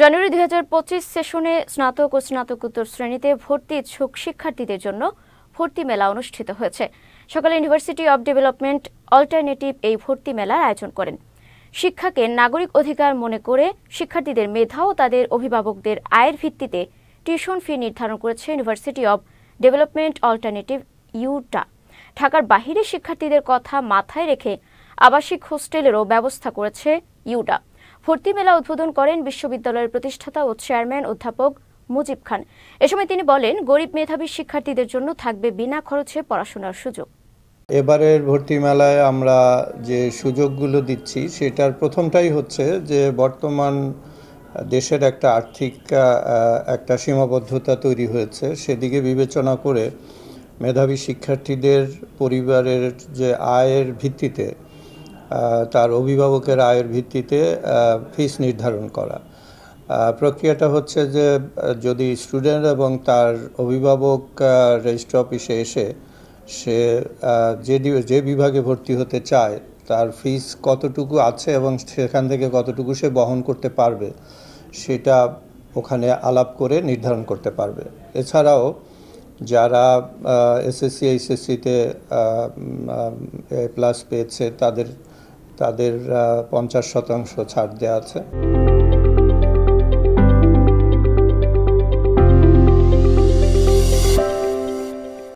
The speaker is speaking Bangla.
জানুয়ারি 2025 সেশনে স্নাতক ও স্নাতকোত্তর শ্রেণীতে ভর্তি ইচ্ছুক শিক্ষার্থীদের জন্য ভর্তি মেলা অনুষ্ঠিত হয়েছে। সকালে ইউনিভার্সিটি অব ডেভেলপমেন্ট অল্টারনেটিভ এই ভর্তি মেলার আয়োজন করেন। শিক্ষাকে নাগরিক অধিকার মনে করে শিক্ষার্থীদের মেধা ও তাদের অভিভাবকদের আয়ের ভিত্তিতে টিউশন ফি নির্ধারণ করেছে ইউনিভার্সিটি অব ডেভেলপমেন্ট অল্টারনেটিভ ইউটা। ঢাকার বাহিরে শিক্ষার্থীদের কথা মাথায় রেখে আবাসিক হোস্টেলেরও ব্যবস্থা করেছে ইউটা। ভর্তি মেলা উদ্বোধন করেন বিশ্ববিদ্যালয়ের প্রতিষ্ঠাতা ও চেয়ারম্যান অধ্যাপক মুজিব খান। এ সময় তিনি বলেন, গরিব মেধাবী শিক্ষার্থীদের জন্য থাকবে বিনা খরচে পড়াশোনার সুযোগ। এবারের ভর্তি মেলায় আমরা যে সুযোগগুলো দিচ্ছি সেটার প্রথমটাই হচ্ছে যে বর্তমান দেশের একটা আর্থিক একটা সীমাবদ্ধতা তৈরি হয়েছে, সেদিকে বিবেচনা করে মেধাবী শিক্ষার্থীদের পরিবারের যে আয়ের ভিত্তিতে তার অভিভাবকের আয়ের ভিত্তিতে ফিস নির্ধারণ করা। প্রক্রিয়াটা হচ্ছে যে যদি স্টুডেন্ট এবং তার অভিভাবক রেজিস্ট্রি অফিসে এসে সে যে বিভাগে ভর্তি হতে চায় তার ফিস কতটুকু আছে এবং সেখান থেকে কতটুকু সে বহন করতে পারবে সেটা ওখানে আলাপ করে নির্ধারণ করতে পারবে। এছাড়াও যারা এসএসসি এইচএসসিতে A+ পেয়েছে তাদের 50% ছাড় দেওয়া আছে।